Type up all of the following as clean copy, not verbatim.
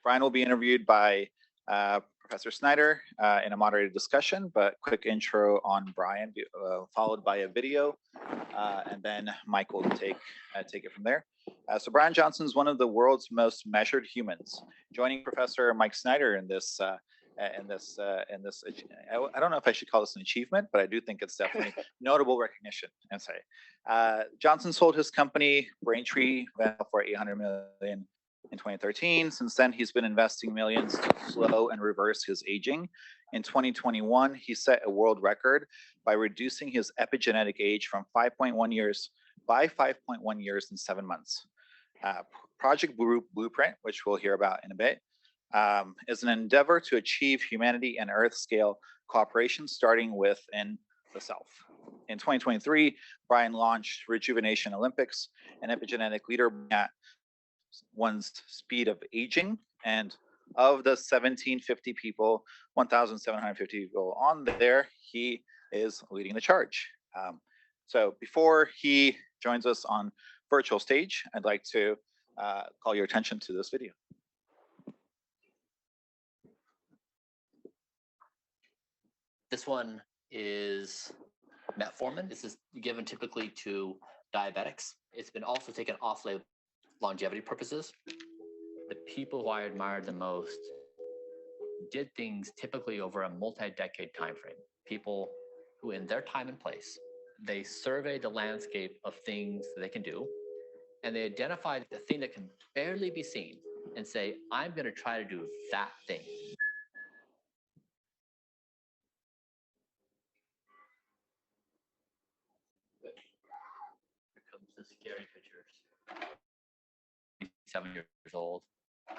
Brian will be interviewed by Professor Snyder in a moderated discussion, but quick intro on Brian, followed by a video, and then Mike will take it from there. So Brian Johnson is one of the world's most measured humans. Joining Professor Mike Snyder in this, I don't know if I should call this an achievement, but I do think it's definitely notable recognition. And say, Johnson sold his company Braintree for $800 million in 2013. Since then, he's been investing millions to slow and reverse his aging. In 2021, he set a world record by reducing his epigenetic age from 5.1 years by 5.1 years in 7 months. Project Blueprint, which we'll hear about in a bit, is an endeavor to achieve humanity and Earth-scale cooperation, starting within the self. In 2023, Brian launched Rejuvenation Olympics, an epigenetic leader at one's speed of aging, and of the 1,750 people on there, he is leading the charge. So before he joins us on virtual stage, I'd like to call your attention to this video. This one is metformin. This is given typically to diabetics. It's been also taken off label longevity purposes. The people who I admired the most did things typically over a multi-decade time frame. People who in their time and place, they surveyed the landscape of things that they can do, and they identified the thing that can barely be seen and say, I'm going to try to do that thing. Here comes the scary pictures. 7 years old.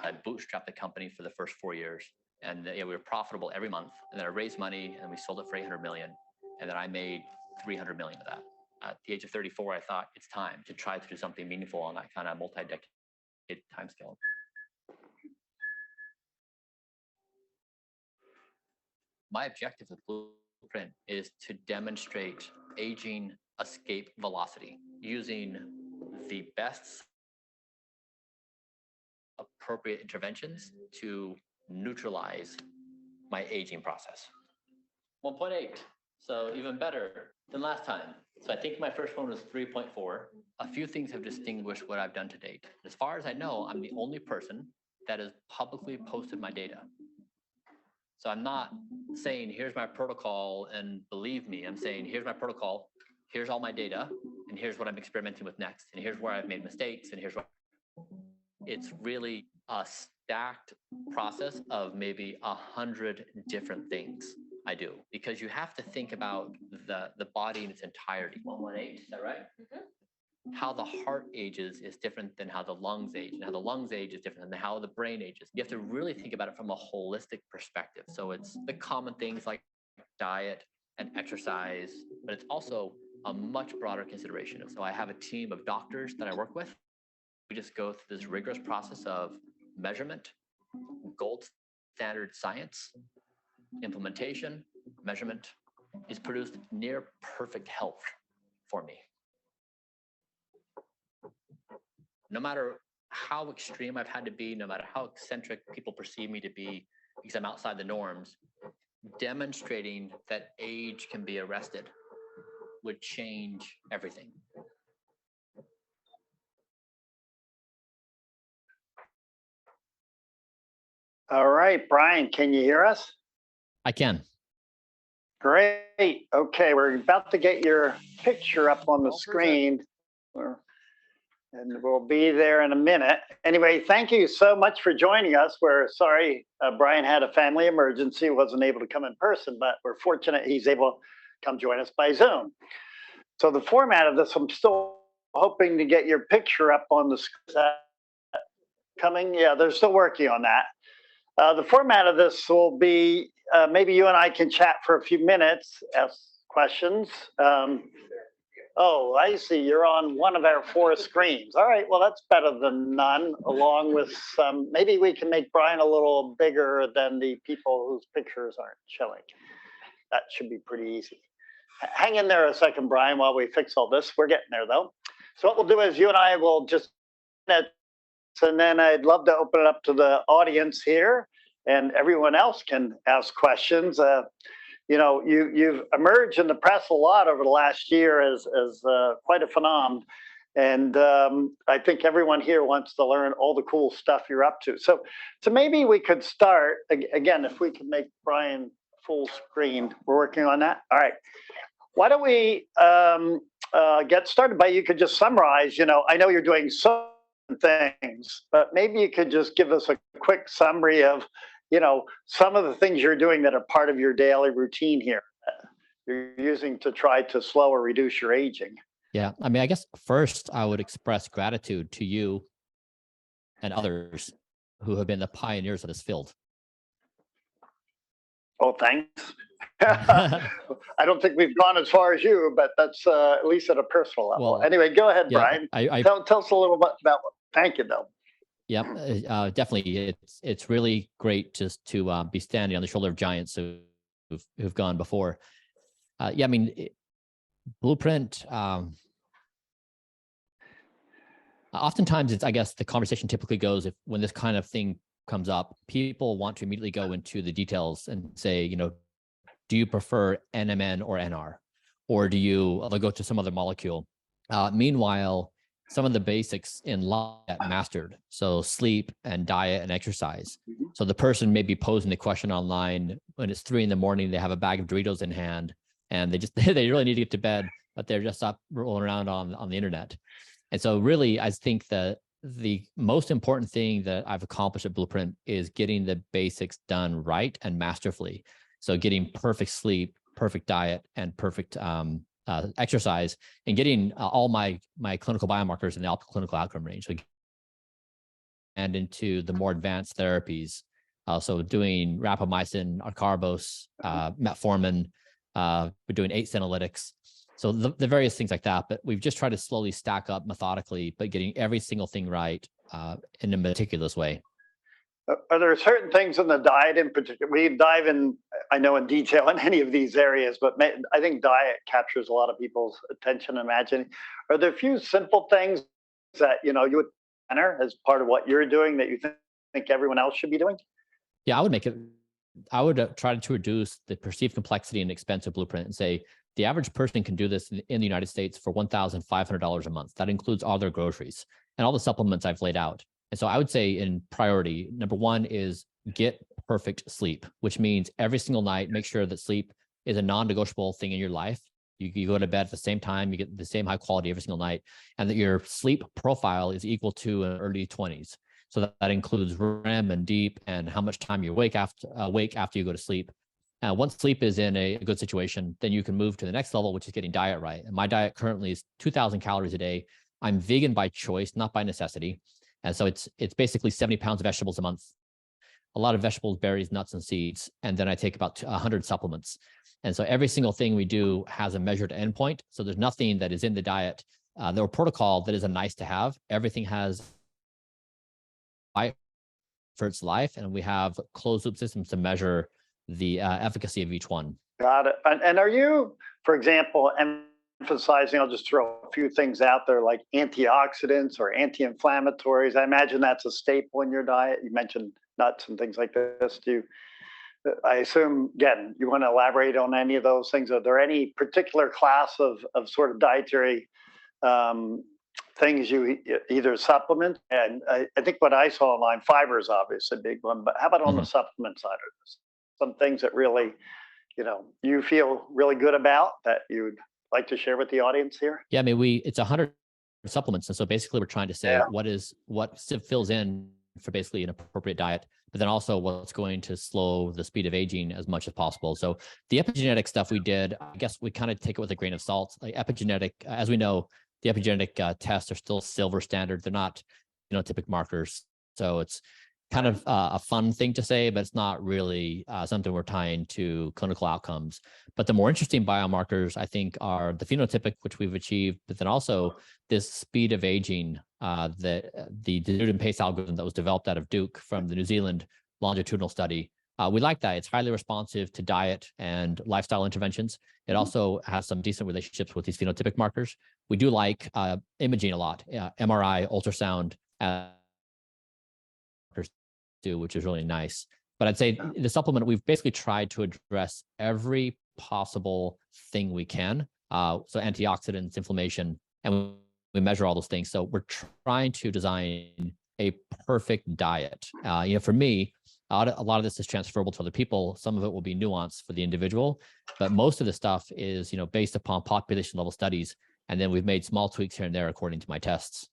I bootstrapped the company for the first 4 years, and we were profitable every month. And then I raised money, and we sold it for $800 million, and then I made $300 million of that. At the age of 34, I thought it's time to try to do something meaningful on that kind of multi-decade time scale. My objective with Blueprint is to demonstrate aging escape velocity using the best appropriate interventions to neutralize my aging process. 1.8, so even better than last time. So I think my first one was 3.4. A few things have distinguished what I've done to date. As far as I know, I'm the only person that has publicly posted my data. So I'm not saying, here's my protocol and believe me. I'm saying, here's my protocol, here's all my data, and here's what I'm experimenting with next, and here's where I've made mistakes, and here's what. It's really a stacked process of maybe 100 different things I do, because you have to think about the body in its entirety. 118, is that right? Mm-hmm. How the heart ages is different than how the lungs age, and how the lungs age is different than how the brain ages. You have to really think about it from a holistic perspective. So it's the common things like diet and exercise, but it's also a much broader consideration. So I have a team of doctors that I work with. We just go through this rigorous process of measurement, gold standard science, implementation, measurement is produced near perfect health for me. No matter how extreme I've had to be, no matter how eccentric people perceive me to be, because I'm outside the norms, demonstrating that age can be arrested would change everything. All right, Brian, can you hear us? I can. Great. Okay, we're about to get your picture up on the screen, and we'll be there in a minute. Anyway, thank you so much for joining us. We're sorry Brian had a family emergency, wasn't able to come in person, but we're fortunate he's able to come join us by Zoom. So the format of this, I'm still hoping to get your picture up on the screen. Coming? Yeah, they're still working on that. The format of this will be maybe you and I can chat for a few minutes, ask questions. Oh, I see. You're on one of our 4 screens. All right. Well, that's better than none, along with some. Maybe we can make Brian a little bigger than the people whose pictures aren't showing. That should be pretty easy. Hang in there a second, Brian, while we fix all this. We're getting there, though. So what we'll do is you and I will just and then I'd love to open it up to the audience here, and everyone else can ask questions. You've emerged in the press a lot over the last year as quite a phenomenon. And I think everyone here wants to learn all the cool stuff you're up to. So maybe we could start, again, if we could make Brian full screen. We're working on that. All right. Why don't we get started by, you could just summarize, I know you're doing so many things, but maybe you could just give us a quick summary of, some of the things you're doing that are part of your daily routine here. You're using to try to slow or reduce your aging. Yeah, I mean, I guess first I would express gratitude to you and others who have been the pioneers of this field. Oh, thanks. I don't think we've gone as far as you, but that's at least at a personal level. Well, anyway, go ahead, yeah, Brian. Tell us a little bit about. Thank you, though. Yep, definitely. It's really great just to be standing on the shoulder of giants who've gone before. Yeah, I mean, Blueprint. Oftentimes, I guess the conversation typically goes when this kind of thing comes up, people want to immediately go into the details and say, do you prefer NMN or NR, or they'll go to some other molecule. Meanwhile, some of the basics in life mastered. So sleep and diet and exercise. So the person may be posing the question online when it's 3 a.m, they have a bag of Doritos in hand and they really need to get to bed, but they're just up rolling around on the internet. And so really, I think that the most important thing that I've accomplished at Blueprint is getting the basics done right and masterfully. So getting perfect sleep, perfect diet, and perfect exercise, and getting all my clinical biomarkers in the optimal clinical outcome range. So, and into the more advanced therapies, so doing rapamycin, acarbose, metformin, we're doing 8 senolytics. So the various things like that, but we've just tried to slowly stack up methodically, but getting every single thing right in a meticulous way. Are there certain things in the diet in particular? We dive in, I know, in detail in any of these areas, but I think diet captures a lot of people's attention and imagining. Are there a few simple things that, you would enter as part of what you're doing that you think everyone else should be doing? Yeah, I would try to reduce the perceived complexity and expense of Blueprint and say, the average person can do this in the United States for $1,500 a month. That includes all their groceries and all the supplements I've laid out. And so I would say in priority, number 1 is get perfect sleep, which means every single night, make sure that sleep is a non-negotiable thing in your life. You go to bed at the same time, you get the same high quality every single night, and that your sleep profile is equal to an early 20s. So that includes REM and deep and how much time you awake after you go to sleep. Once sleep is in a good situation, then you can move to the next level, which is getting diet right. And my diet currently is 2,000 calories a day. I'm vegan by choice, not by necessity. And so it's basically 70 pounds of vegetables a month, a lot of vegetables, berries, nuts, and seeds. And then I take about 100 supplements. And so every single thing we do has a measured endpoint. So there's nothing that is in the diet, the protocol that is a nice to have. Everything has for its life. And we have closed loop systems to measure the efficacy of each one. Got it. And are you, for example, emphasizing, I'll just throw a few things out there like antioxidants or anti-inflammatories? I imagine that's a staple in your diet. You mentioned nuts and things like this. I assume, again, you want to elaborate on any of those things? Are there any particular class of sort of dietary things you either supplement? And I think what I saw online, fiber is obviously a big one, but how about on the supplement side? Are there some things that really, you feel really good about that you'd like to share with the audience here? Yeah, I mean, it's 100 supplements. And so basically we're trying to say what fills in for basically an appropriate diet, but then also what's going to slow the speed of aging as much as possible. So the epigenetic stuff we did, I guess we kind of take it with a grain of salt. Like epigenetic, as we know, the epigenetic tests are still silver standard. They're not phenotypic markers. So it's kind of a fun thing to say, but it's not really something we're tying to clinical outcomes. But the more interesting biomarkers, I think, are the phenotypic, which we've achieved, but then also this speed of aging, the Newton pace algorithm that was developed out of Duke from the New Zealand longitudinal study. We like that. It's highly responsive to diet and lifestyle interventions. It also has some decent relationships with these phenotypic markers. We do like imaging a lot, MRI, ultrasound, do, which is really nice. But I'd say the supplement, we've basically tried to address every possible thing we can. So antioxidants, inflammation, and we measure all those things. So we're trying to design a perfect diet. For me, a lot of this is transferable to other people. Some of it will be nuanced for the individual, but most of the stuff is, based upon population level studies. And then we've made small tweaks here and there according to my tests.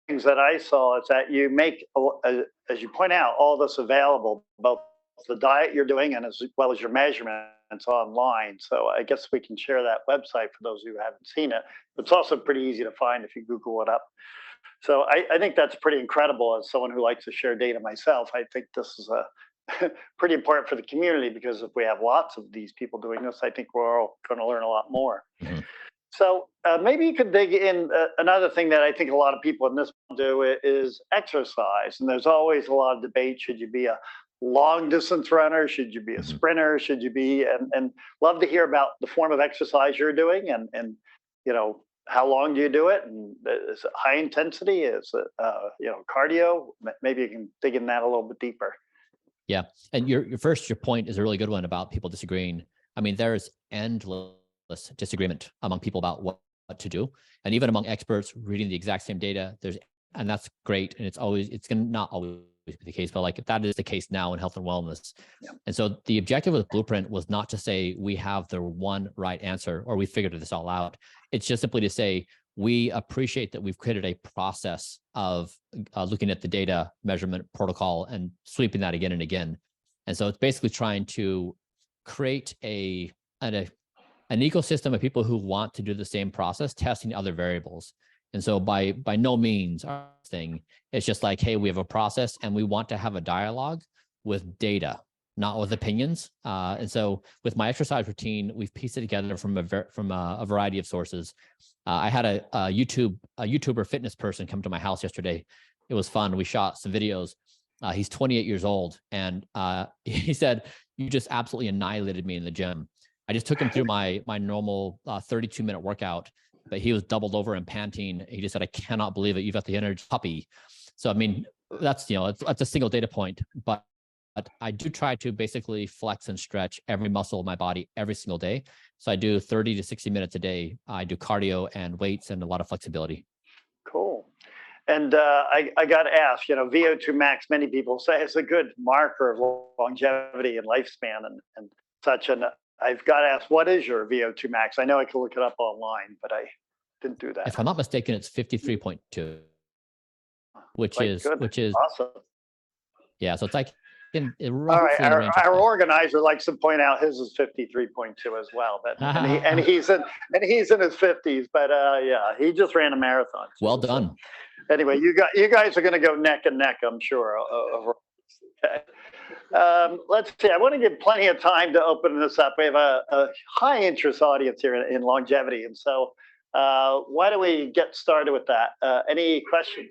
Things that I saw is that you make, as you point out, all this available, both the diet you're doing and as well as your measurements online. So I guess we can share that website for those who haven't seen it. It's also pretty easy to find if you Google it up. So I think that's pretty incredible. As someone who likes to share data myself, I think this is pretty important for the community, because if we have lots of these people doing this, I think we're all going to learn a lot more. Mm-hmm. So maybe you could dig in. Another thing that I think a lot of people in this do is exercise. And there's always a lot of debate. Should you be a long distance runner? Should you be a sprinter? Should you be, and love to hear about the form of exercise you're doing, and how long do you do it? And is it high intensity? Is it, cardio? Maybe you can dig in that a little bit deeper. Yeah. And your point is a really good one about people disagreeing. I mean, there's endless disagreement among people about what to do. And even among experts reading the exact same data, and that's great. And it's going to not always be the case, but like that is the case now in health and wellness. Yeah. And so the objective of Blueprint was not to say we have the one right answer or we figured this all out. It's just simply to say, we appreciate that we've created a process of looking at the data measurement protocol and sweeping that again and again. And so it's basically trying to create an ecosystem of people who want to do the same process, testing other variables. And so by no means our thing, it's just like, hey, we have a process and we want to have a dialogue with data, not with opinions. And so with my exercise routine, we've pieced it together from a variety of sources. I had a YouTuber fitness person come to my house yesterday. It was fun. We shot some videos. He's 28 years old. And he said, you just absolutely annihilated me in the gym. I just took him through my normal 32-minute workout, but he was doubled over and panting. He just said, I cannot believe it. You've got the energy puppy. So, I mean, that's a single data point, but I do try to basically flex and stretch every muscle of my body every single day. So I do 30 to 60 minutes a day. I do cardio and weights and a lot of flexibility. Cool. And I got to ask, VO2 max, many people say it's a good marker of longevity and lifespan and such. And I've got to ask, what is your VO2 max? I know I can look it up online, but I didn't do that. If I'm not mistaken, it's 53.2, which is awesome. Yeah, so it's like all right. Our organizer likes to point out his is 53.2 as well, but and he's in his 50s, but yeah, he just ran a marathon. Well done. So, anyway, you guys are going to go neck and neck, I'm sure. Okay. Let's see. I want to give plenty of time to open this up. We have a high interest audience here in longevity, and so why don't we get started with that? Any questions?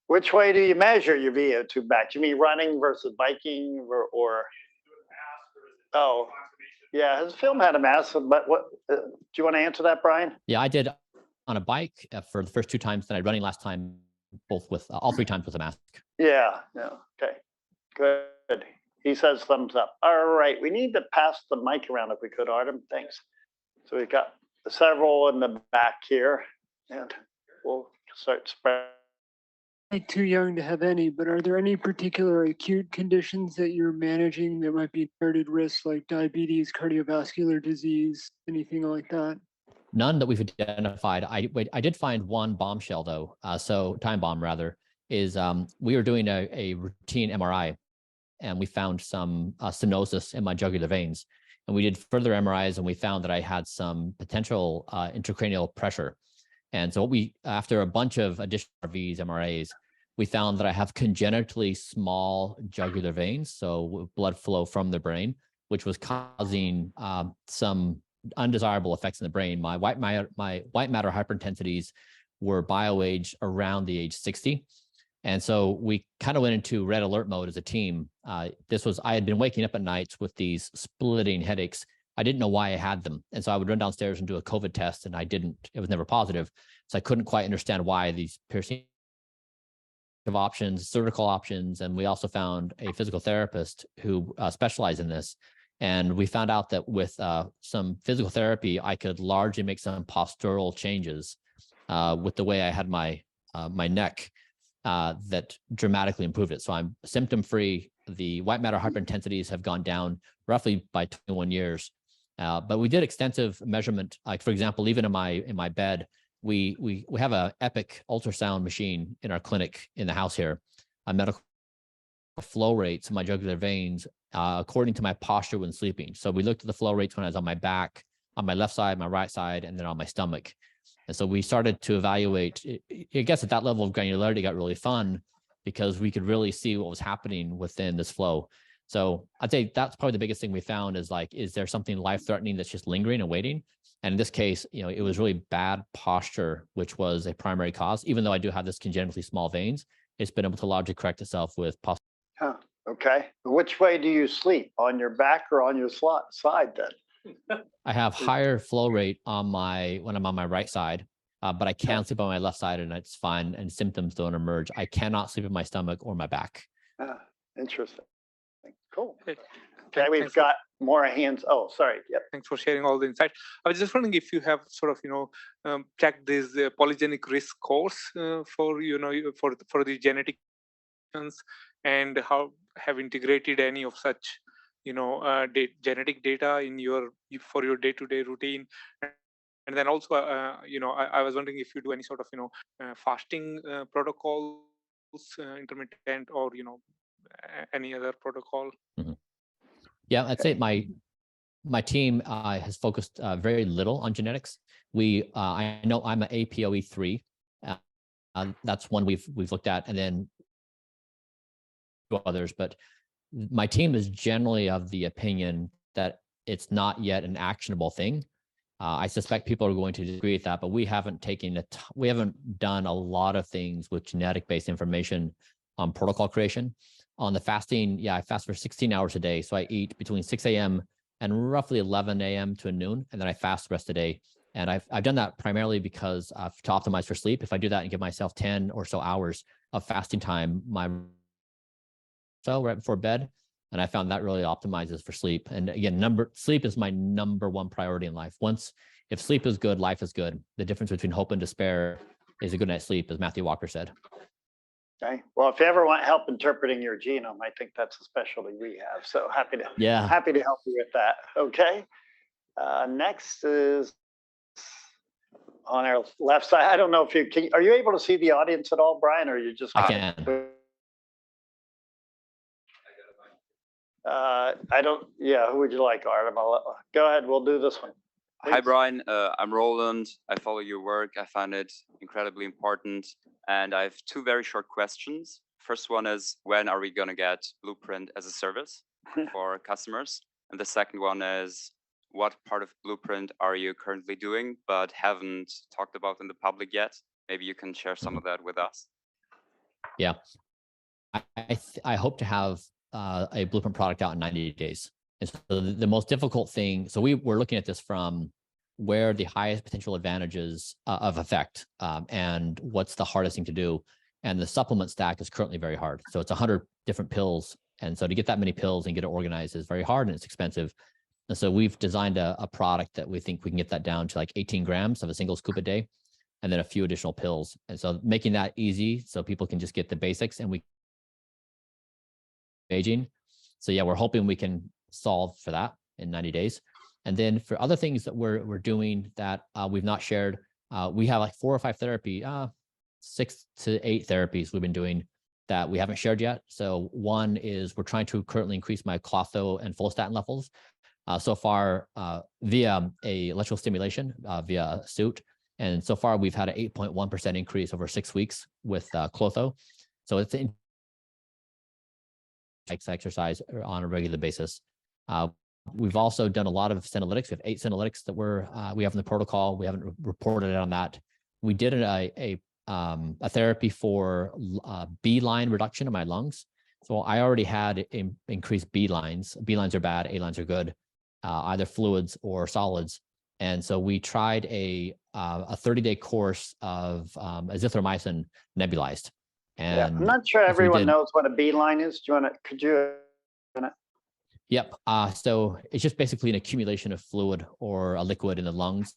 Which way do you measure your VO2 max? You mean running versus biking, or? Oh, yeah. His film had a mask, but what? Do you want to answer that, Brian? Yeah, I did on a bike for the first 2 times, then I running last time, both with all 3 times with a mask. Yeah. Okay. Good. He says thumbs up. All right. We need to pass the mic around if we could, Artem. Thanks. So we've got several in the back here, and we'll start spreading. Too young to have any, but are there any particular acute conditions that you're managing that might be inherited risks, like diabetes, cardiovascular disease, anything like that? None that we've identified. I did find one bombshell though. Time bomb rather, is we were doing a routine MRI and we found some stenosis in my jugular veins. And we did further MRIs and we found that I had some potential intracranial pressure. And so after a bunch of additional RVs, MRAs, we found that I have congenitally small jugular veins, so blood flow from the brain, which was causing some undesirable effects in the brain. My white matter hyperintensities were bioaged around the age 60. And so we kind of went into red alert mode as a team. I had been waking up at nights with these splitting headaches. I didn't know why I had them. And so I would run downstairs and do a COVID test and it was never positive. So I couldn't quite understand why these piercing of options, surgical options, and we also found a physical therapist who specialized in this. And we found out that with some physical therapy, I could largely make some postural changes with the way I had my my neck that dramatically improved it. So I'm symptom-free. The white matter hyperintensities have gone down roughly by 21 years. But we did extensive measurement. Like for example, even in my bed, we have a Epic ultrasound machine in our clinic in the house here, a medical flow rates of my jugular veins according to my posture when sleeping. So we looked at the flow rates when I was on my back, on my left side, my right side, and then on my stomach. And so we started to evaluate. I guess at that level of granularity got really fun because we could really see what was happening within this flow. So I'd say that's probably the biggest thing we found is like, is there something life-threatening that's just lingering and waiting? And in this case, you know, it was really bad posture, which was a primary cause. Even though I do have this congenitally small veins, it's been able to largely correct itself with posture. Huh, okay. Which way do you sleep? On your back or on your side then? I have higher flow rate on when I'm on my right side, but I can sleep on my left side and it's fine and symptoms don't emerge. I cannot sleep in my stomach or my back. Interesting. Cool. Okay. Okay, we've got more hands. Oh, sorry. Yep. Thanks for sharing all the insight. I was just wondering if you have sort of, checked this polygenic risk scores for, for the genetic and how have integrated any of such, genetic data in for your day-to-day routine. And then also, I was wondering if you do any sort of, fasting protocols, intermittent or, any other protocol. Mm-hmm. Yeah, I'd say my team has focused very little on genetics. I know I'm an APOE3. That's one we've looked at, and then others. But my team is generally of the opinion that it's not yet an actionable thing. I suspect people are going to disagree with that, but we haven't done a lot of things with genetic-based information on protocol creation. On the fasting, yeah, I fast for 16 hours a day. So I eat between 6 a.m. and roughly 11 a.m. to noon, and then I fast the rest of the day. And I've done that primarily because to optimize for sleep. If I do that and give myself 10 or so hours of fasting time, right before bed, and I found that really optimizes for sleep. And again, sleep is my number one priority in life. If sleep is good, life is good. The difference between hope and despair is a good night's sleep, as Matthew Walker said. Okay. Well, if you ever want help interpreting your genome, I think that's a specialty we have. So happy to help you with that. Okay. Next is on our left side. I don't know if are you able to see the audience at all, Brian, or you just? I can. Who would you like, Art? Go ahead. We'll do this one. Please. Hi, Brian. I'm Roland. I follow your work. I find it incredibly important. And I have two very short questions. First one is, when are we going to get Blueprint as a service for customers? And the second one is, what part of Blueprint are you currently doing but haven't talked about in the public yet? Maybe you can share some of that with us. Yeah. I hope to have a Blueprint product out in 90 days. And so the most difficult thing, so we're looking at this from where the highest potential advantages of effect and what's the hardest thing to do. And the supplement stack is currently very hard. So it's 100 different pills. And so to get that many pills and get it organized is very hard and it's expensive. And so we've designed a product that we think we can get that down to like 18 grams of a single scoop a day, and then a few additional pills. And so making that easy so people can just get the basics and we aging. So yeah, we're hoping we can solve for that in 90 days. And then for other things that we're doing that we've not shared, we have like 4 or 5 6 to 8 therapies we've been doing that we haven't shared yet. So one is we're trying to currently increase my Klotho and follistatin levels. So far via a electrical stimulation via a suit. And so far we've had an 8.1% increase over 6 weeks with Klotho. So it's exercise on a regular basis. We've also done a lot of senolytics. We have 8 senolytics that we have in the protocol. We haven't reported on that. We did a therapy for B line reduction in my lungs. So I already had increased B lines. B lines are bad, A lines are good, either fluids or solids. And so we tried a 30-day course of azithromycin nebulized. Yeah, And I'm not sure if we everyone did- knows what a beeline is. Do you want to, could you? Yep. So it's just basically an accumulation of fluid or a liquid in the lungs,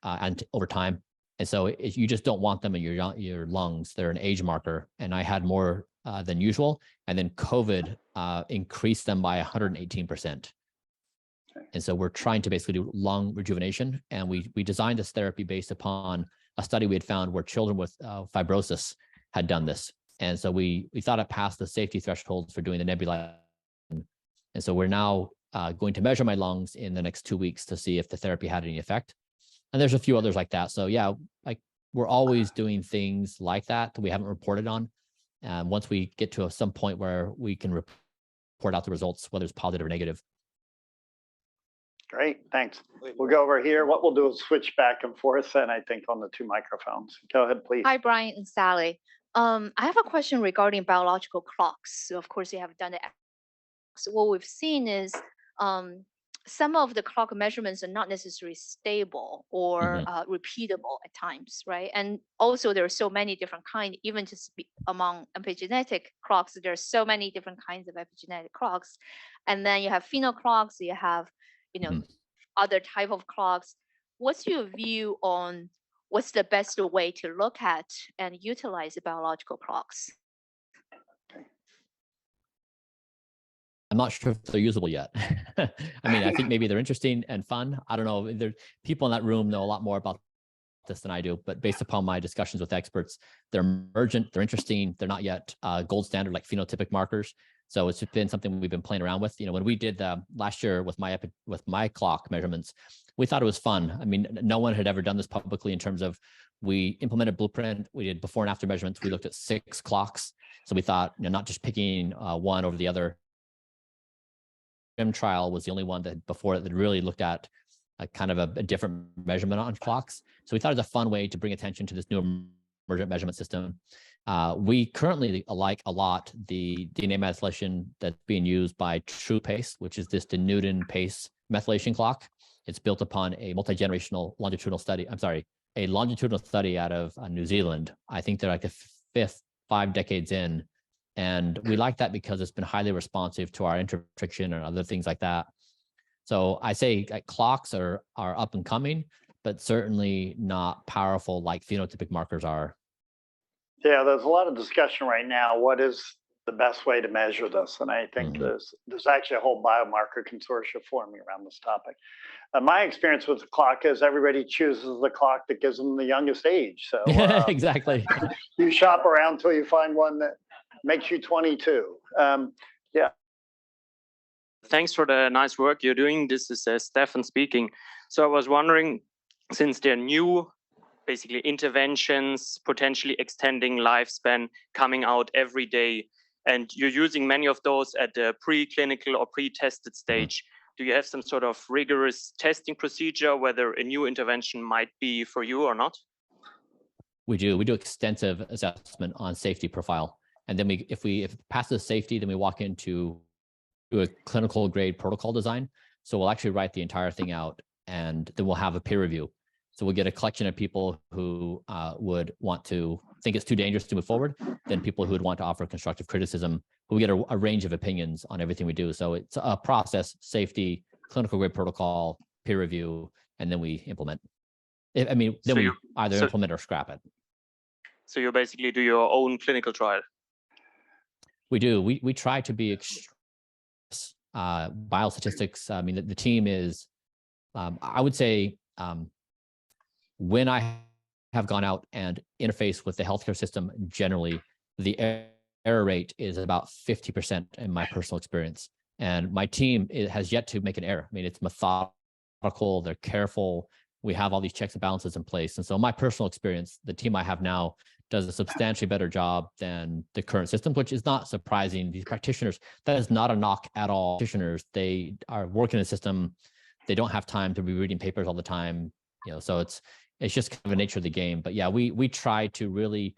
and over time. And so you just don't want them in your lungs. They're an age marker. And I had more than usual. And then COVID increased them by 118%. And so we're trying to basically do lung rejuvenation. And we designed this therapy based upon a study we had found where children with fibrosis had done this. And so we thought it passed the safety thresholds for doing the nebulization. And so we're now going to measure my lungs in the next 2 weeks to see if the therapy had any effect. And there's a few others like that. So yeah, like we're always doing things like that we haven't reported on. And once we get to some point where we can report out the results, whether it's positive or negative. Great, thanks. We'll go over here. What we'll do is switch back and forth, and I think on the two microphones. Go ahead, please. Hi, Brian and Sally. I have a question regarding biological clocks. So of course, you have done it. So what we've seen is some of the clock measurements are not necessarily stable or repeatable at times, right? And also there are so many different kinds, even just among epigenetic clocks, there are so many different kinds of epigenetic clocks. And then you have pheno clocks, you have, other type of clocks. What's your view on what's the best way to look at and utilize the biological clocks? I'm not sure if they're usable yet. I mean, I think maybe they're interesting and fun. I don't know. There, people in that room know a lot more about this than I do, but based upon my discussions with experts, they're emergent, they're interesting. They're not yet gold standard like phenotypic markers. So it's been something we've been playing around with. When we did last year with my clock measurements, we thought it was fun. I mean, no one had ever done this publicly in terms of we implemented Blueprint. We did before and after measurements. We looked at 6 clocks. So we thought, not just picking one over the other. Trial was the only one that before that really looked at a kind of a different measurement on clocks. So we thought it was a fun way to bring attention to this new emergent measurement system. We currently like a lot the DNA methylation that's being used by TruePace, which is this Denudin pace methylation clock. It's built upon a multi-generational longitudinal study. A longitudinal study out of New Zealand. I think they're like the 5 decades in. And we like that because it's been highly responsive to our intertriction and other things like that. So I say clocks are up and coming, but certainly not powerful like phenotypic markers are. Yeah, there's a lot of discussion right now. What is the best way to measure this? And I think there's actually a whole biomarker consortia forming around this topic. My experience with the clock is everybody chooses the clock that gives them the youngest age. So exactly. You shop around till you find one that makes you 22. Yeah. Thanks for the nice work you're doing. This is Stefan speaking. So I was wondering, since there are new, basically interventions, potentially extending lifespan coming out every day, and you're using many of those at the preclinical or pre-tested stage, do you have some sort of rigorous testing procedure whether a new intervention might be for you or not? We do extensive assessment on safety profile. And then if it passes safety, then we walk into a clinical grade protocol design. So we'll actually write the entire thing out, and then we'll have a peer review. So we'll get a collection of people who would want to think it's too dangerous to move forward, then people who would want to offer constructive criticism. We get a range of opinions on everything we do. So it's a process: safety, clinical grade protocol, peer review, and then we implement. We either implement or scrap it. So you basically do your own clinical trial. We do. We try to be biostatistics. I mean, the team is, I would say, when I have gone out and interfaced with the healthcare system generally, the error rate is about 50% in my personal experience. And my team has yet to make an error. I mean, it's methodical, they're careful. We have all these checks and balances in place. And so my personal experience, the team I have now does a substantially better job than the current system, which is not surprising. These practitioners, that is not a knock at all. Practitioners, they are working in a system. They don't have time to be reading papers all the time. So it's just kind of the nature of the game. But yeah, we try to really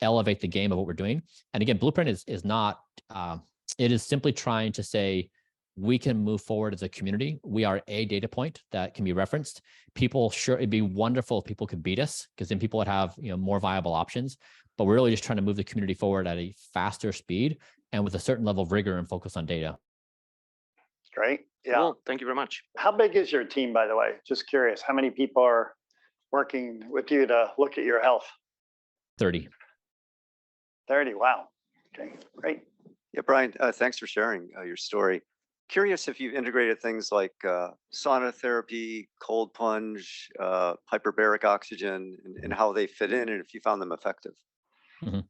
elevate the game of what we're doing. And again, Blueprint is not, it is simply trying to say, we can move forward as a community. We are a data point that can be referenced. It'd be wonderful if people could beat us, because then people would have more viable options. but we're really just trying to move the community forward at a faster speed and with a certain level of rigor and focus on data. Great. Yeah. Cool. Thank you very much. How big is your team, by the way? Just curious. How many people are working with you to look at your health? 30. 30. Wow. Okay, great. Yeah, Brian, thanks for sharing your story. Curious if you've integrated things like sauna therapy, cold plunge, hyperbaric oxygen, and how they fit in, and if you found them effective. Mm-hmm.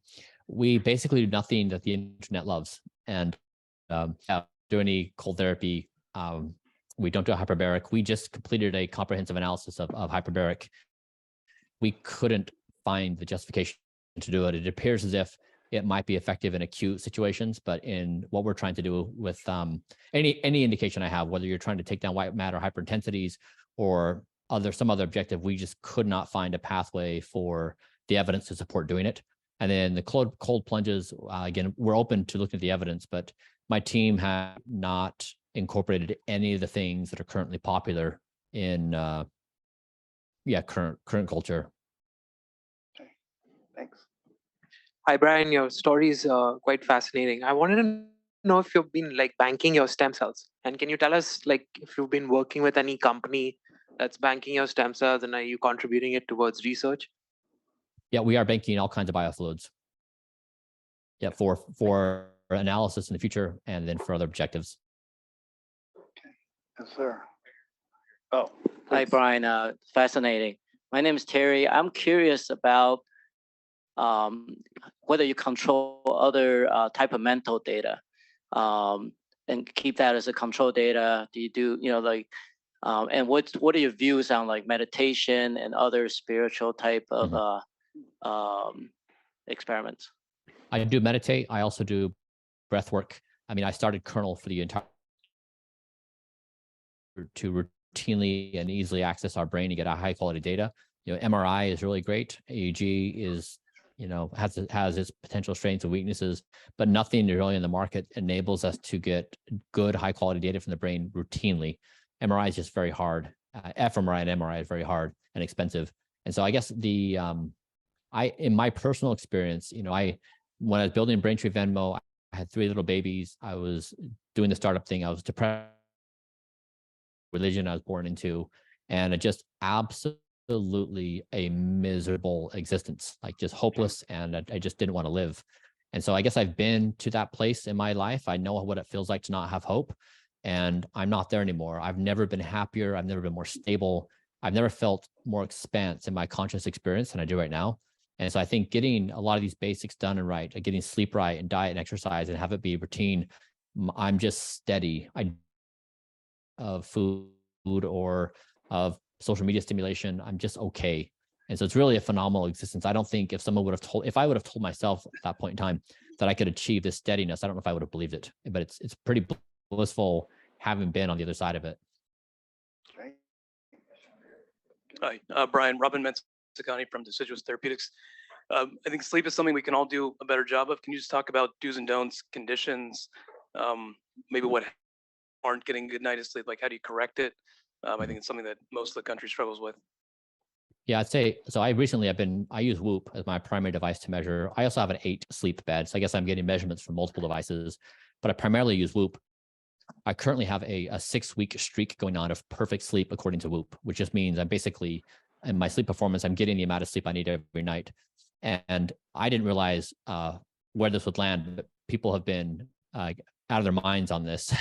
We basically do nothing that the internet loves, and do any cold therapy. We don't do hyperbaric. We just completed a comprehensive analysis of hyperbaric. We couldn't find the justification to do it. It appears as if it might be effective in acute situations, but in what we're trying to do with any indication I have, whether you're trying to take down white matter hyperintensities or some other objective, we just could not find a pathway for the evidence to support doing it. And then the cold plunges, again, we're open to looking at the evidence, but my team has not incorporated any of the things that are currently popular in current culture. Okay, thanks. Hi, Brian. Your story is quite fascinating. I wanted to know if you've been like banking your stem cells, and can you tell us like if you've been working with any company that's banking your stem cells, and are you contributing it towards research? Yeah, we are banking all kinds of biofluids. Yeah, for analysis in the future, and then for other objectives. Okay, yes, sir. Oh, hi, Brian. Fascinating. My name is Terry. I'm curious about whether you control other type of mental data and keep that as a control data. Do you do, and what are your views on like meditation and other spiritual type of experiments? I do meditate. I also do breath work. I mean, I started Kernel for the entire to routinely and easily access our brain to get a high quality data. MRI is really great. EEG is, has its potential strengths and weaknesses, but nothing really in the market enables us to get good high quality data from the brain routinely. MRI is just very hard. fMRI and MRI is very hard and expensive. And so I guess in my personal experience, when I was building Braintree Venmo, I had 3 little babies. I was doing the startup thing. I was depressed. Religion I was born into, and it just absolutely a miserable existence, like just hopeless, and I just didn't want to live. And so I guess I've been to that place in my life. I know what it feels like to not have hope, and I'm not there anymore. I've never been happier. I've never been more stable. I've never felt more expanse in my conscious experience than I do right now. And so I think getting a lot of these basics done and right, getting sleep right and diet and exercise and have it be routine, I'm just steady. Of food or of social media stimulation, I'm just okay. And so it's really a phenomenal existence. I don't think if I would have told myself at that point in time that I could achieve this steadiness, I don't know if I would have believed it, but it's pretty blissful having been on the other side of it. Okay. Hi, Brian, Robin Menzicani from Deciduous Therapeutics. I think sleep is something we can all do a better job of. Can you just talk about do's and don'ts, conditions, maybe what aren't getting good night of sleep, like how do you correct it? I think it's something that most of the country struggles with. Yeah, I'd say, so I use Whoop as my primary device to measure. I also have an 8 sleep bed. So I guess I'm getting measurements from multiple devices, but I primarily use Whoop. I currently have a 6-week streak going on of perfect sleep according to Whoop, which just means I'm basically, in my sleep performance, I'm getting the amount of sleep I need every night. And I didn't realize where this would land, but people have been out of their minds on this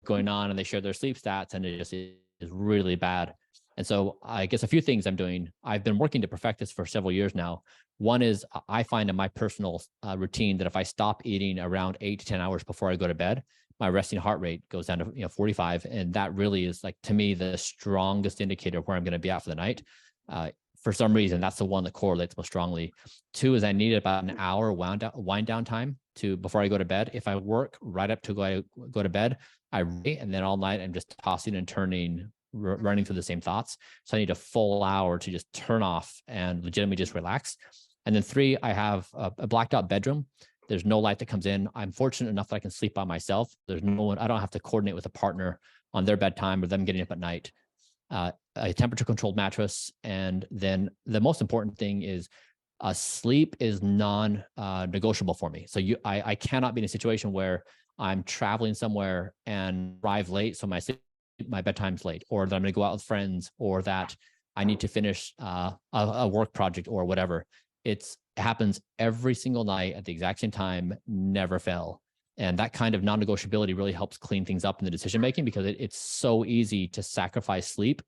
going on, and they share their sleep stats, and it just is really bad. And so I guess a few things I'm doing. I've been working to perfect this for several years now. One is I find in my personal routine that if I stop eating around 8 to 10 hours before I go to bed, my resting heart rate goes down to 45. And that really is, like, to me, the strongest indicator of where I'm going to be at for the night. For some reason, that's the one that correlates most strongly. 2 is I need about an hour wind down time before I go to bed. If I work right up to go to bed, and then all night I'm just tossing and turning, running through the same thoughts. So I need a full hour to just turn off and legitimately just relax. And then 3, I have a blacked out bedroom. There's no light that comes in. I'm fortunate enough that I can sleep by myself. There's no one, I don't have to coordinate with a partner on their bedtime or them getting up at night. A temperature controlled mattress. And then the most important thing is Sleep is non-negotiable for me. So I cannot be in a situation where I'm traveling somewhere and arrive late, so my bedtime's late, or that I'm going to go out with friends, or that I need to finish a work project or whatever. It happens every single night at the exact same time, never fail. And that kind of non-negotiability really helps clean things up in the decision making, because it's so easy to sacrifice sleep.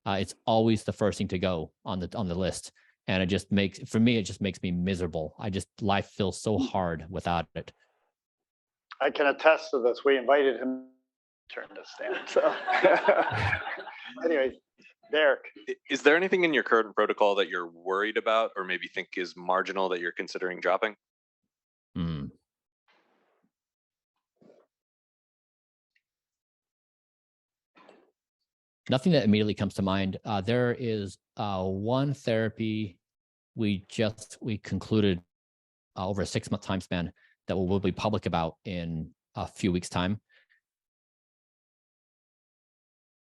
It's always the first thing to go on the list. And it just makes me miserable. Life feels so hard without it. I can attest to this. We invited him to turn this down. So anyways, Derek. Is there anything in your current protocol that you're worried about or maybe think is marginal that you're considering dropping? Nothing that immediately comes to mind. There is one therapy we concluded over a 6-month time span that we'll be public about in a few weeks' time.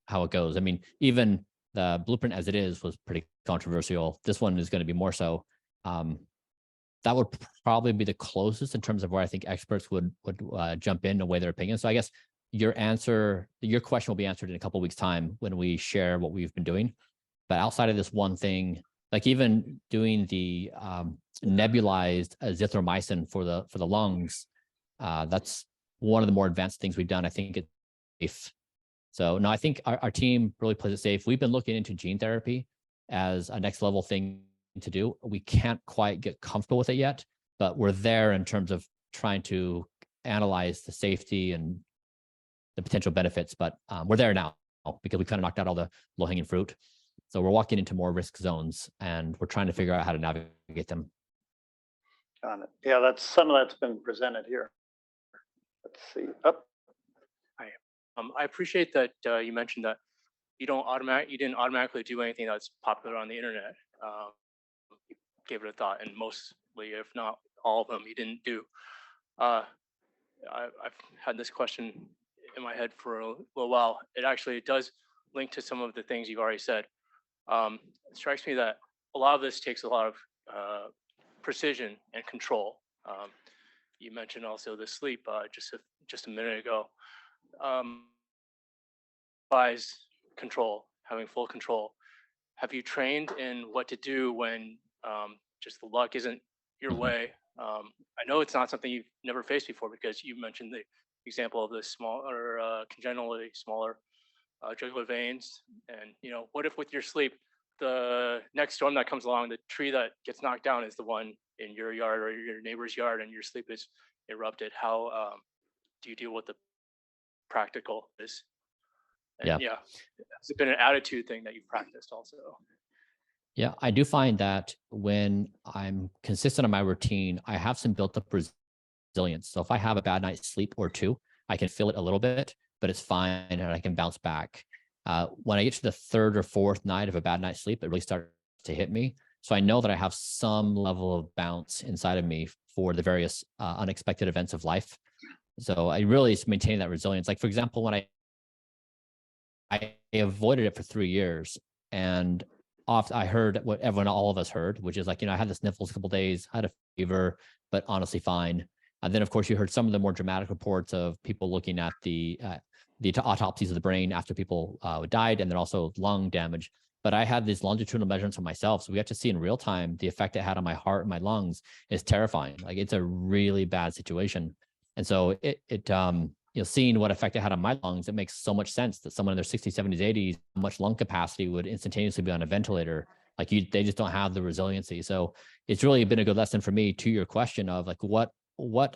How it goes. I mean, even the blueprint as it is was pretty controversial. This one is going to be more so. That would probably be the closest in terms of where I think experts would jump in and weigh their opinion. So I guess your question will be answered in a couple of weeks' time when we share what we've been doing. But outside of this one thing, like even doing the nebulized azithromycin for the lungs, that's one of the more advanced things we've done. I think it's safe. So no, I think our team really plays it safe. We've been looking into gene therapy as a next level thing to do. We can't quite get comfortable with it yet, but we're there in terms of trying to analyze the safety and the potential benefits. But we're there now because we kind of knocked out all the low-hanging fruit. So we're walking into more risk zones, and we're trying to figure out how to navigate them. Got it. Yeah, that's some of that's been presented here. Let's see. Hi. I appreciate that you mentioned that you didn't automatically do anything that's popular on the internet. You gave it a thought, and mostly, if not all of them, you didn't do. I've had this question in my head for a little while. It actually does link to some of the things you've already said. It strikes me that a lot of this takes a lot of precision and control. You mentioned also the sleep just a minute ago. Buys control, having full control. Have you trained in what to do when just the luck isn't your way? I know it's not something you've never faced before, because you mentioned the example of the smaller, congenitally smaller jugular veins. And what if with your sleep, the next storm that comes along, the tree that gets knocked down is the one in your yard or your neighbor's yard, and your sleep is erupted? How do you deal with the practical this? And yeah, has it been an attitude thing that you've practiced also? Yeah, I do find that when I'm consistent on my routine, I have some built up resilience. So if I have a bad night's sleep or two, I can feel it a little bit, but it's fine and I can bounce back. When I get to the third or fourth night of a bad night's sleep, it really starts to hit me. So I know that I have some level of bounce inside of me for the various unexpected events of life. So I really maintain that resilience. Like, for example, when I avoided it for 3 years, and I heard what all of us heard, which is like, I had the sniffles a couple of days, had a fever, but honestly fine. And then, of course, you heard some of the more dramatic reports of people looking at the autopsies of the brain after people died, and then also lung damage. But I had these longitudinal measurements for myself, so we got to see in real time the effect it had on my heart and my lungs is terrifying. Like, it's a really bad situation. And so seeing what effect it had on my lungs, it makes so much sense that someone in their 60s, 70s, 80s, how much lung capacity would instantaneously be on a ventilator. Like, they just don't have the resiliency. So it's really been a good lesson for me to your question of like, what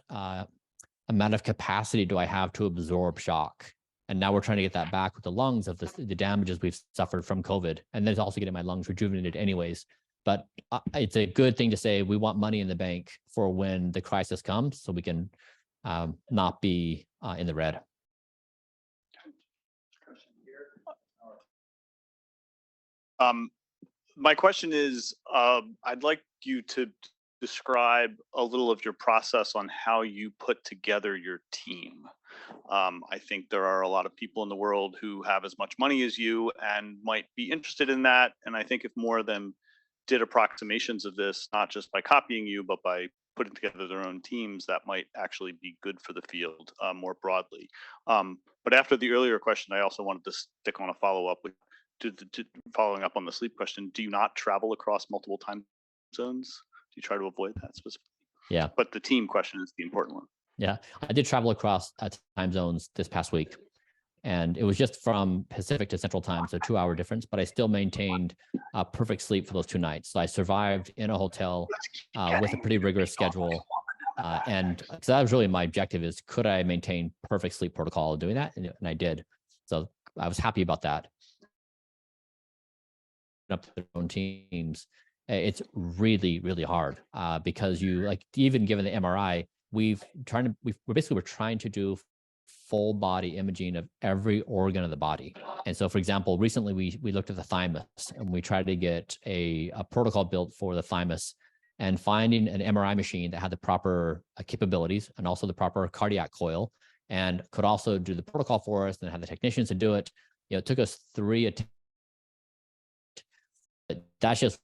amount of capacity do I have to absorb shock? And now we're trying to get that back with the lungs of the damages we've suffered from COVID. And then also getting my lungs rejuvenated anyways. But it's a good thing to say we want money in the bank for when the crisis comes, so we can not be in the red. My question is, I'd like you to describe a little of your process on how you put together your team. I think there are a lot of people in the world who have as much money as you and might be interested in that. And I think if more of them did approximations of this, not just by copying you, but by putting together their own teams, that might actually be good for the field more broadly. But after the earlier question, I also wanted to stick on a follow-up with following up on the sleep question. Do you not travel across multiple time zones? Do you try to avoid that specifically? Yeah. But the team question is the important one. Yeah, I did travel across time zones this past week, and it was just from Pacific to Central Time, so 2-hour difference, but I still maintained perfect sleep for those 2 nights. So I survived in a hotel with a pretty rigorous schedule. And so that was really my objective, is could I maintain perfect sleep protocol doing that? And I did. So I was happy about that. Up their own teams, it's really, really hard because you, like, even given the MRI, we're trying to do full body imaging of every organ of the body. And so, for example, recently we looked at the thymus, and we tried to get a protocol built for the thymus, and finding an MRI machine that had the proper capabilities and also the proper cardiac coil, and could also do the protocol for us and have the technicians to do it. You know, it took us 3 attempts. That's just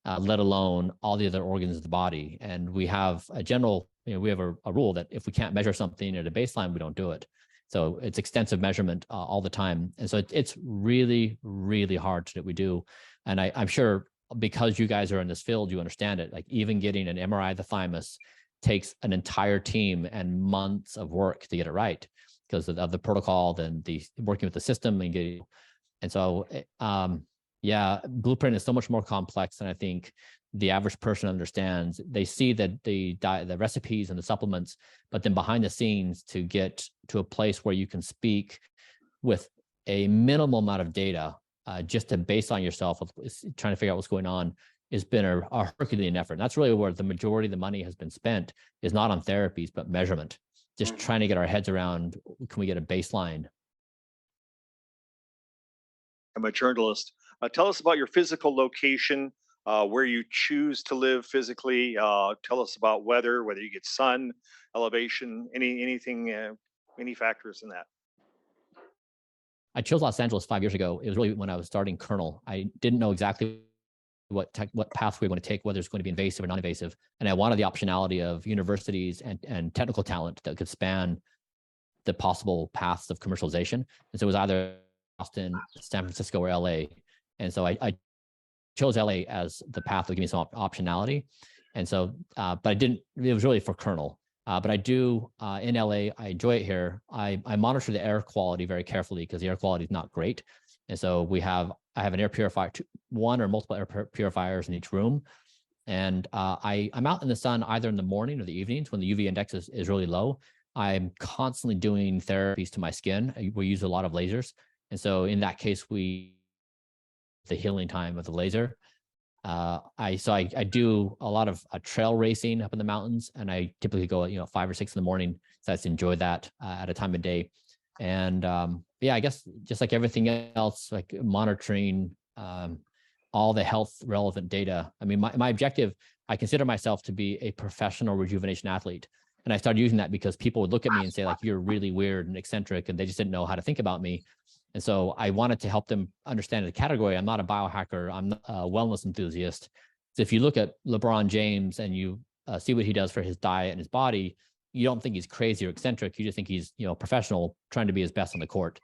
let alone all the other organs of the body. And we have a general, we have a rule that if we can't measure something at a baseline, we don't do it. So it's extensive measurement all the time. And so it's really, really hard that we do. And I'm sure because you guys are in this field, you understand it. Like, even getting an MRI of the thymus takes an entire team and months of work to get it right because of the protocol, then the working with the system and getting. And so, yeah, Blueprint is so much more complex than I think the average person understands. They see that the recipes and the supplements, but then behind the scenes, to get to a place where you can speak with a minimal amount of data, just to base on yourself, trying to figure out what's going on, has been a Herculean effort. And that's really where the majority of the money has been spent, is not on therapies, but measurement. Just trying to get our heads around, can we get a baseline? I'm a journalist. Tell us about your physical location, where you choose to live physically. Tell us about weather, whether you get sun, elevation, anything, any factors in that. I chose Los Angeles 5 years ago. It was really when I was starting Kernel. I didn't know exactly what path we were going to take, whether it's going to be invasive or non-invasive. And I wanted the optionality of universities and technical talent that could span the possible paths of commercialization. And so it was either Austin, San Francisco, or LA. And so I chose LA as the path that would give me some optionality. And so, but I didn't, it was really for Kernel. But I do, in LA, I enjoy it here. I monitor the air quality very carefully because the air quality is not great. And so I have an air purifier, one or multiple air purifiers in each room. And I'm out in the sun either in the morning or the evenings when the UV index is really low. I'm constantly doing therapies to my skin. We use a lot of lasers. And so in that case, the healing time of the laser. I do a lot of trail racing up in the mountains, and I typically go 5 or 6 in the morning. So I just enjoy that at a time of day. And yeah, I guess just like everything else, like monitoring all the health relevant data. I mean, my objective, I consider myself to be a professional rejuvenation athlete. And I started using that because people would look at me and say, like, you're really weird and eccentric, and they just didn't know how to think about me. And so I wanted to help them understand the category. I'm not a biohacker. I'm a wellness enthusiast. So if you look at LeBron James and you see what he does for his diet and his body, you don't think he's crazy or eccentric. You just think he's, professional, trying to be his best on the court.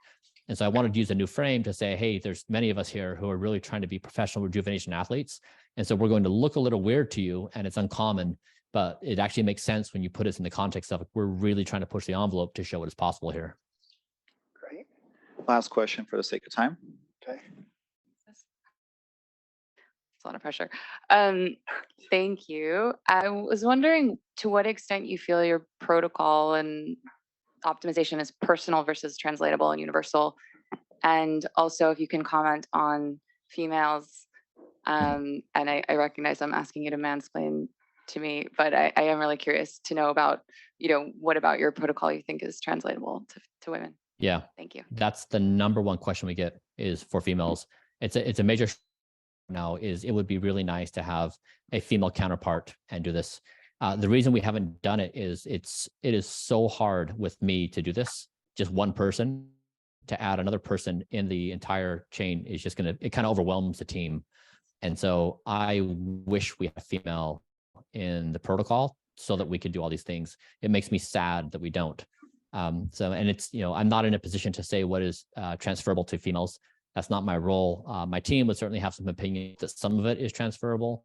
And so I wanted to use a new frame to say, hey, there's many of us here who are really trying to be professional rejuvenation athletes. And so we're going to look a little weird to you, and it's uncommon, but it actually makes sense when you put it in the context of we're really trying to push the envelope to show what is possible here. Great. Last question for the sake of time. Okay. It's a lot of pressure. Thank you. I was wondering to what extent you feel your protocol and optimization is personal versus translatable and universal. And also if you can comment on females. And I recognize I'm asking you to mansplain to me, but I am really curious to know about, what about your protocol you think is translatable to women? Yeah. Thank you. That's the number one question we get is for females. It's a major now is it would be really nice to have a female counterpart and do this. The reason we haven't done it is it is so hard with me to do this. Just one person to add another person in the entire chain is just it kind of overwhelms the team. And so I wish we had a female in the protocol so that we could do all these things. It makes me sad that we don't. And it's, I'm not in a position to say what is transferable to females. That's not my role. My team would certainly have some opinions that some of it is transferable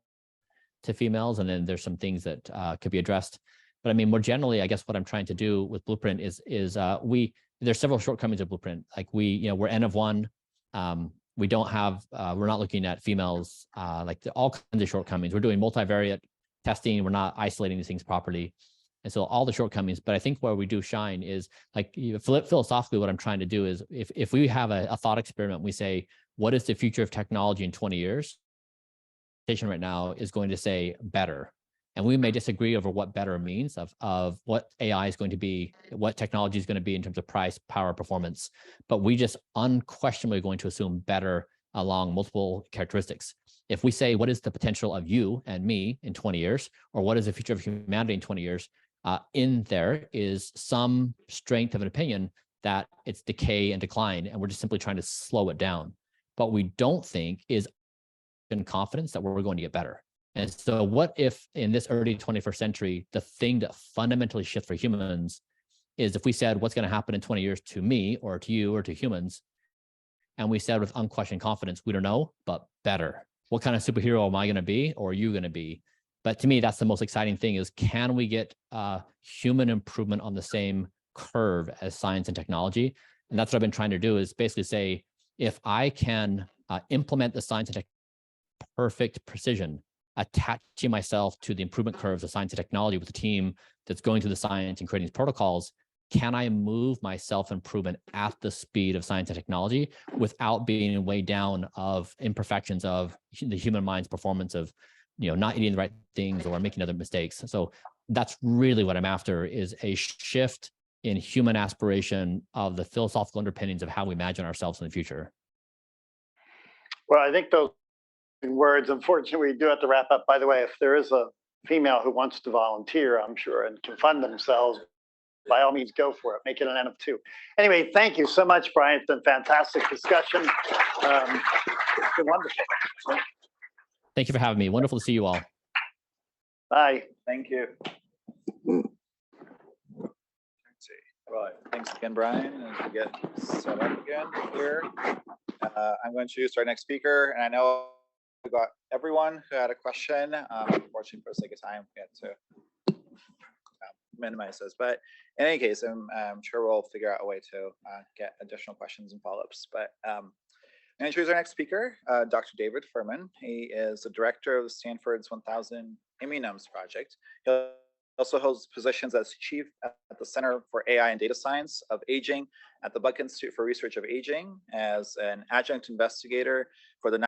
to females, and then there's some things that could be addressed. But I mean, more generally, I guess what I'm trying to do with Blueprint is there's several shortcomings of Blueprint. Like we're N of 1. We don't have, we're not looking at females, like all kinds of shortcomings. We're doing multivariate testing. We're not isolating these things properly. And so all the shortcomings, but I think where we do shine is like philosophically, what I'm trying to do is if we have a thought experiment, we say, what is the future of technology in 20 years? Right now is going to say better. And we may disagree over what better means of what AI is going to be, what technology is going to be in terms of price, power, performance, but we just unquestionably going to assume better along multiple characteristics. If we say, what is the potential of you and me in 20 years, or what is the future of humanity in 20 years, in there is some strength of an opinion that it's decay and decline, and we're just simply trying to slow it down. But we don't think is in confidence that we're going to get better. And so what if in this early 21st century, the thing that fundamentally shifts for humans is if we said, what's going to happen in 20 years to me or to you or to humans? And we said with unquestioned confidence, we don't know, but better. What kind of superhero am I going to be or are you going to be? But to me, that's the most exciting thing is, can we get human improvement on the same curve as science and technology? And that's what I've been trying to do is basically say, if I can implement the science and technology perfect precision, attaching myself to the improvement curves of science and technology with a team that's going through the science and creating these protocols, can I move my self-improvement at the speed of science and technology without being weighed down of imperfections of the human mind's performance of, not eating the right things or making other mistakes? So that's really what I'm after, is a shift in human aspiration of the philosophical underpinnings of how we imagine ourselves in the future. Well, I think those words, unfortunately, we do have to wrap up. By the way, if there is a female who wants to volunteer, I'm sure, and can fund themselves, by all means, go for it. Make it an N of 2. Anyway, thank you so much, Brian. It's been fantastic discussion. It's been wonderful. Thank you for having me. Wonderful to see you all. Bye. Thank you. Right. Thanks again, Brian. As we get set up again here, I'm going to introduce our next speaker. And I know we got everyone who had a question. Unfortunately, for the sake of time, we had to minimize this. But in any case, I'm sure we'll figure out a way to get additional questions and follow-ups. But I'm going to introduce our next speaker, Dr. David Furman. He is the director of Stanford's 1000 Immunomes Project. He also holds positions as chief at the Center for AI and Data Science of Aging at the Buck Institute for Research of Aging, as an adjunct investigator for the